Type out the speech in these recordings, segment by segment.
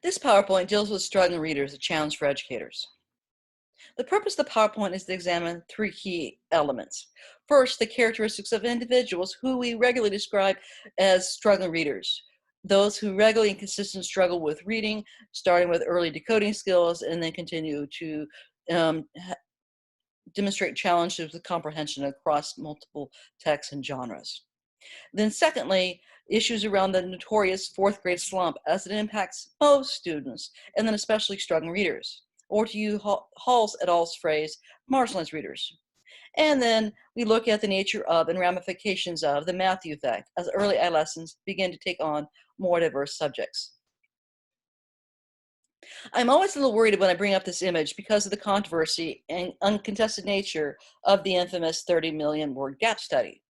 This PowerPoint deals with struggling readers, a challenge for educators. The purpose of the PowerPoint is to examine three key elements. First, the characteristics of individuals who we regularly describe as struggling readers. Those who regularly and consistently struggle with reading, starting with early decoding skills, and then continue to um, demonstrate challenges with comprehension across multiple texts and genres. Then secondly, issues around the notorious fourth grade slump as it impacts most students, and then especially struggling readers, or to use Hall's et al.'s phrase, marginalized readers. And then we look at the nature of and ramifications of the Matthew effect as early adolescents begin to take on more diverse subjects. I'm always a little worried when I bring up this image because of the controversy and uncontested nature of the infamous 30 million word gap study.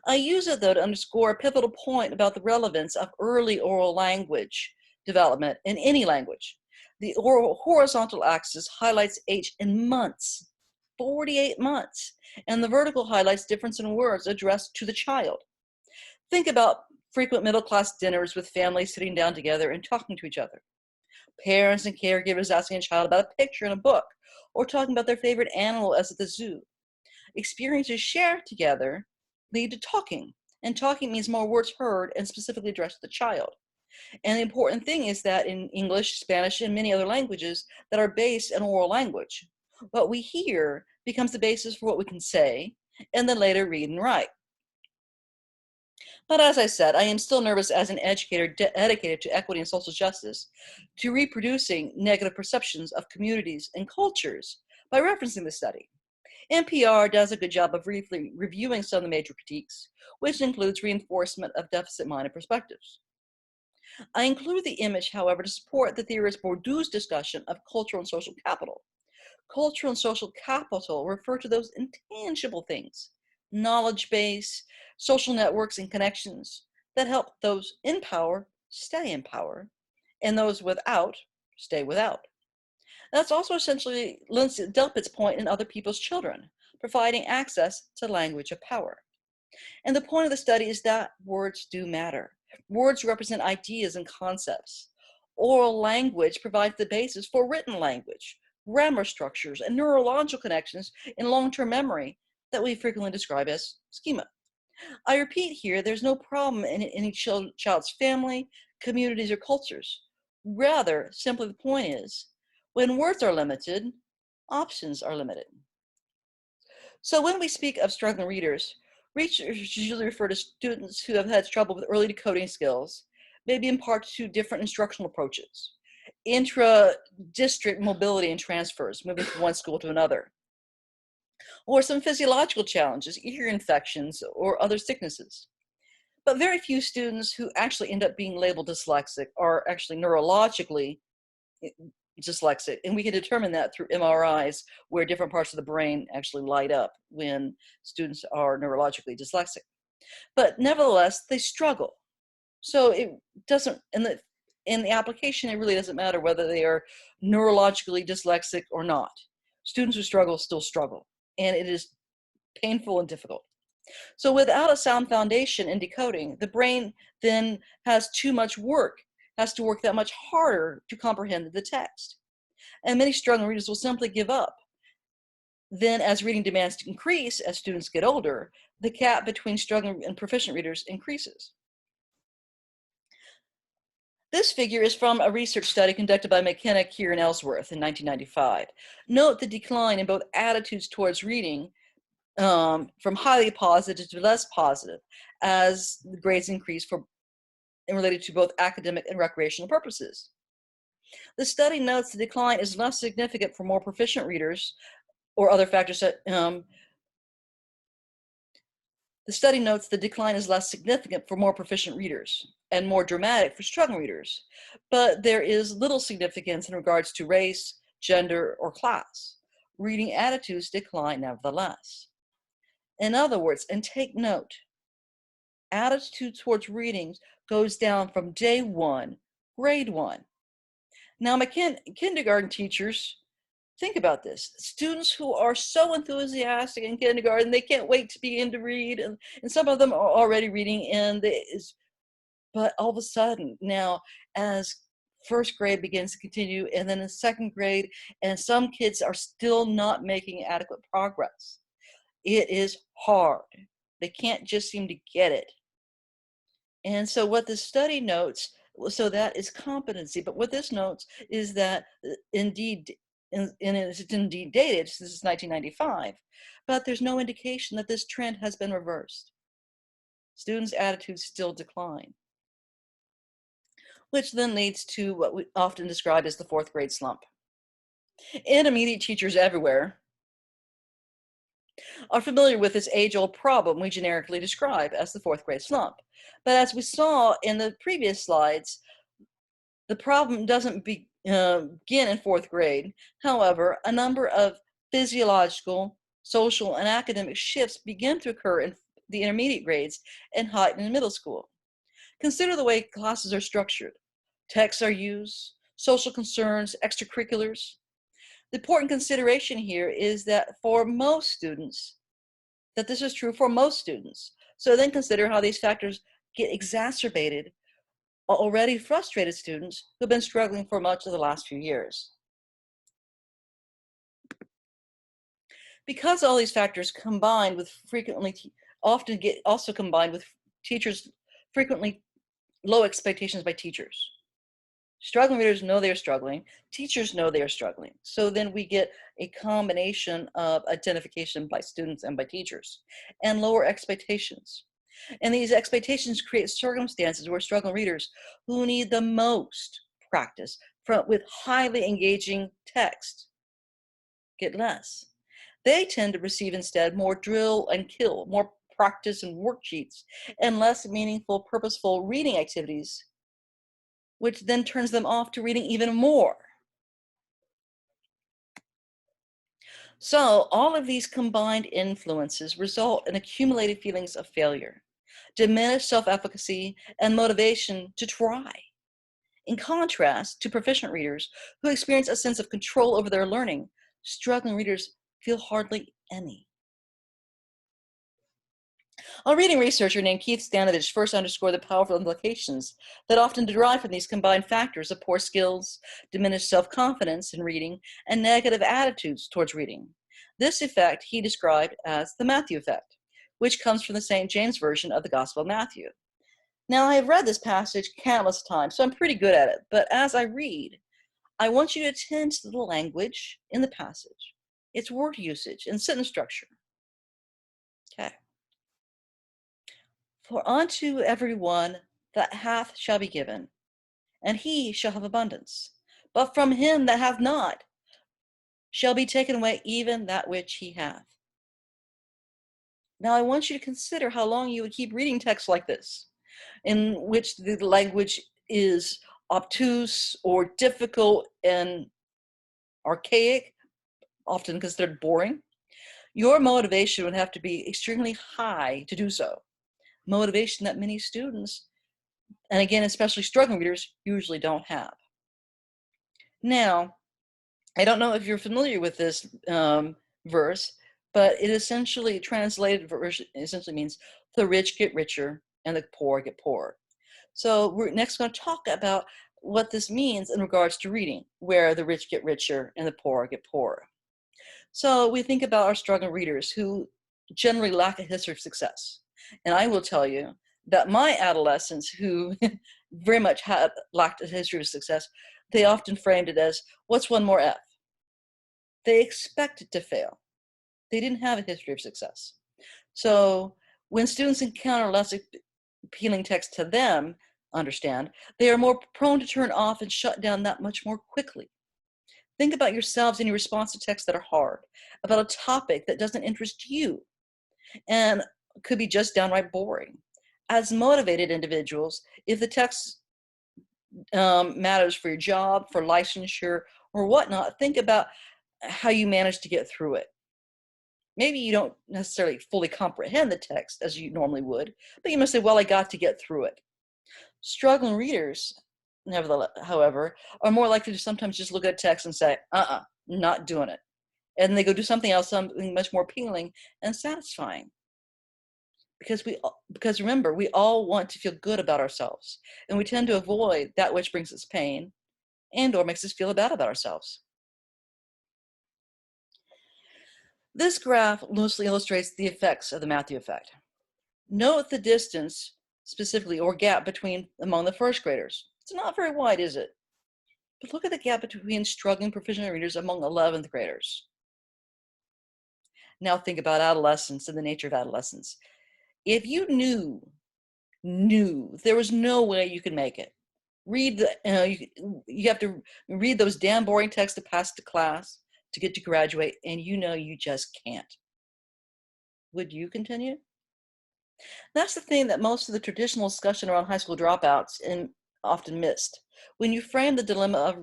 I use it, though, to underscore a pivotal point about the relevance of early oral language development in any language. The oral horizontal axis highlights age in months, 48 months, and the vertical highlights difference in words addressed to the child. Think about frequent middle-class dinners with families sitting down together and talking to each other. Parents and caregivers asking a child about a picture in a book, or talking about their favorite animal as at the zoo. Experiences shared together lead to talking, and talking means more words heard and specifically addressed to the child. And the important thing is that in English, Spanish, and many other languages that are based in oral language, what we hear becomes the basis for what we can say and then later read and write. But as I said, I am still nervous as an educator dedicated to equity and social justice, to reproducing negative perceptions of communities and cultures by referencing the study. NPR does a good job of briefly reviewing some of the major critiques, which includes reinforcement of deficit-minded perspectives. I include the image, however, to support the theorist Bourdieu's discussion of cultural and social capital. Cultural and social capital refer to those intangible things, knowledge base, social networks and connections that help those in power stay in power, and those without stay without. That's also essentially Lindsay Delpit's point in Other People's Children, providing access to language of power. And the point of the study is that words do matter. Words represent ideas and concepts. Oral language provides the basis for written language, grammar structures, and neurological connections in long-term memory that we frequently describe as schema. I repeat here, there's no problem in any child's family, communities, or cultures. Rather, simply the point is, when words are limited, options are limited. So when we speak of struggling readers, researchers usually refer to students who have had trouble with early decoding skills, maybe in part to different instructional approaches, intra-district mobility and transfers, moving from one school to another, or some physiological challenges, ear infections, or other sicknesses. But very few students who actually end up being labeled dyslexic are actually neurologically dyslexic, and we can determine that through MRIs where different parts of the brain actually light up when students are neurologically dyslexic. But nevertheless, they struggle. So it doesn't, in the application, it really doesn't matter whether they are neurologically dyslexic or not. Students who struggle still struggle, and it is painful and difficult. So without a sound foundation in decoding, the brain then has too much work, has to work that much harder to comprehend the text. And many struggling readers will simply give up. Then as reading demands increase as students get older, the gap between struggling and proficient readers increases. This figure is from a research study conducted by McKenna, Keir, and Ellsworth in 1995. Note the decline in both attitudes towards reading from highly positive to less positive as the grades increase and related to both academic and recreational purposes. The study notes the decline is less significant for more proficient readers or other factors that the study notes the decline is less significant for more proficient readers and more dramatic for struggling readers, but there is little significance in regards to race, gender, or class. Reading attitudes decline nevertheless. In other words, and take note, attitude towards readings goes down from day one, grade one. Now, my kindergarten teachers, think about this. Students who are so enthusiastic in kindergarten, they can't wait to begin to read, and some of them are already reading, but all of a sudden, now, as first grade begins to continue, and then in second grade, and some kids are still not making adequate progress. It is hard. They can't just seem to get it. And so what the study notes, so that is competency, but what this notes is that indeed, and it's indeed dated, this is 1995, but there's no indication that this trend has been reversed. Students' attitudes still decline, which then leads to what we often describe as the fourth grade slump. Intermediate teachers everywhere are familiar with this age-old problem we generically describe as the fourth grade slump. But as we saw in the previous slides, the problem doesn't begin in fourth grade. However, a number of physiological, social, and academic shifts begin to occur in the intermediate grades and heighten in middle school. Consider the way classes are structured. Texts are used, social concerns, extracurriculars. The important consideration here is that for most students, that this is true for most students. So then consider how these factors get exacerbated already frustrated students who've been struggling for much of the last few years. Because all these factors combined with often get also combined with teachers frequently low expectations by teachers. Struggling readers know they're struggling. Teachers know they're struggling. So then we get a combination of identification by students and by teachers and lower expectations. And these expectations create circumstances where struggling readers who need the most practice with highly engaging text get less. They tend to receive instead more drill and kill, more practice and worksheets, and less meaningful, purposeful reading activities, which then turns them off to reading even more. So all of these combined influences result in accumulated feelings of failure, diminished self-efficacy, and motivation to try. In contrast to proficient readers who experience a sense of control over their learning, struggling readers feel hardly any. A reading researcher named Keith Stanovich first underscored the powerful implications that often derive from these combined factors of poor skills, diminished self-confidence in reading, and negative attitudes towards reading. This effect he described as the Matthew effect, which comes from the St. James version of the Gospel of Matthew. Now, I have read this passage countless times, so I'm pretty good at it, but as I read, I want you to attend to the language in the passage, its word usage, and sentence structure. Okay. For unto everyone that hath shall be given, and he shall have abundance. But from him that hath not shall be taken away even that which he hath. Now I want you to consider how long you would keep reading texts like this, in which the language is obtuse or difficult and archaic, often considered boring. Your motivation would have to be extremely high to do so. Motivation that many students, and again, especially struggling readers, usually don't have. Now, I don't know if you're familiar with this verse, but it essentially, translated verse, essentially means the rich get richer and the poor get poorer. So we're next going to talk about what this means in regards to reading, where the rich get richer and the poor get poorer. So we think about our struggling readers who generally lack a history of success. And I will tell you that my adolescents who very much had lacked a history of success, they often framed it as, what's one more F? They expected to fail. They didn't have a history of success. So when students encounter less appealing text to them, understand, they are more prone to turn off and shut down that much more quickly. Think about yourselves in your response to texts that are hard, about a topic that doesn't interest you, and could be just downright boring. As motivated individuals, if the text matters for your job, for licensure, or whatnot, think about how you manage to get through it. Maybe you don't necessarily fully comprehend the text as you normally would, but you must say, well, I got to get through it. Struggling readers, nevertheless, however, are more likely to sometimes just look at text and say, not doing it. And they go do something else, something much more appealing and satisfying. Because remember, we all want to feel good about ourselves, and we tend to avoid that which brings us pain and or makes us feel bad about ourselves. This graph loosely illustrates the effects of the Matthew effect. Note the distance, specifically, or gap between among the first graders. It's not very wide, is it? But look at the gap between struggling proficient readers among 11th graders. Now think about adolescence and the nature of adolescence. If you knew there was no way you could make it, you have to read those damn boring texts to pass the class to get to graduate, and you just can't. Would you continue? That's the thing that most of the traditional discussion around high school dropouts and often missed. When you frame the dilemma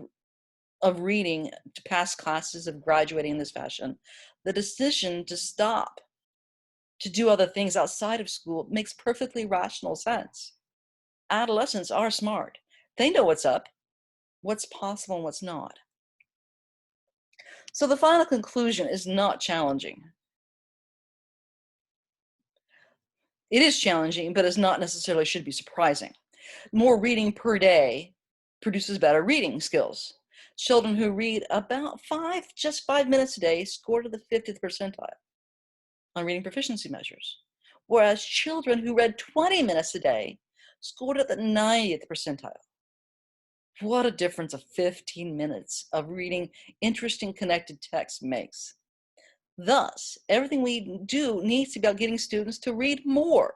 of reading to pass classes, of graduating in this fashion, the decision to stop to do other things outside of school makes perfectly rational sense. Adolescents are smart. They know what's up, what's possible, and what's not. So the final conclusion is not challenging. It is challenging, but it's not necessarily should be surprising. More reading per day produces better reading skills. Children who read about just 5 minutes a day score to the 50th percentile on reading proficiency measures, whereas children who read 20 minutes a day scored at the 90th percentile. What a difference 15 minutes of reading interesting connected text makes. Thus, everything we do needs to be about getting students to read more.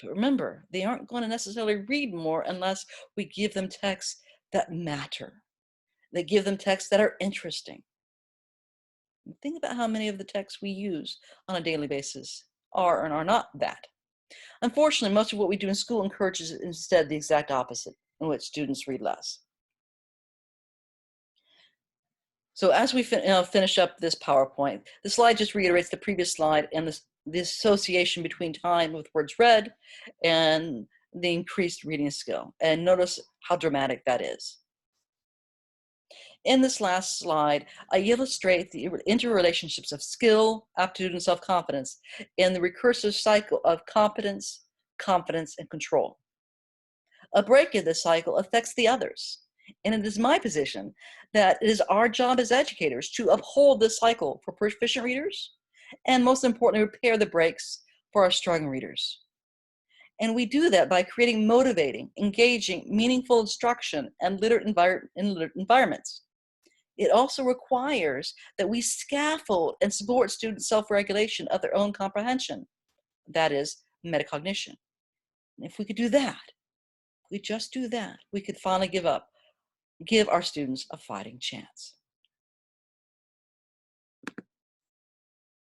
But remember, they aren't going to necessarily read more unless we give them texts that matter. They give them texts that are interesting. Think about how many of the texts we use on a daily basis are and are not that. Unfortunately, most of what we do in school encourages instead the exact opposite, in which students read less. So as we finish up this PowerPoint, the slide just reiterates the previous slide and the association between time with words read and the increased reading skill. And notice how dramatic that is. In this last slide, I illustrate the interrelationships of skill, aptitude, and self-confidence in the recursive cycle of competence, confidence, and control. A break in this cycle affects the others. And it is my position that it is our job as educators to uphold this cycle for proficient readers, and most importantly, repair the breaks for our struggling readers. And we do that by creating motivating, engaging, meaningful instruction and literate environments. It also requires that we scaffold and support student self-regulation of their own comprehension. That is metacognition. And if we could do that, we just do that, we could finally give our students a fighting chance.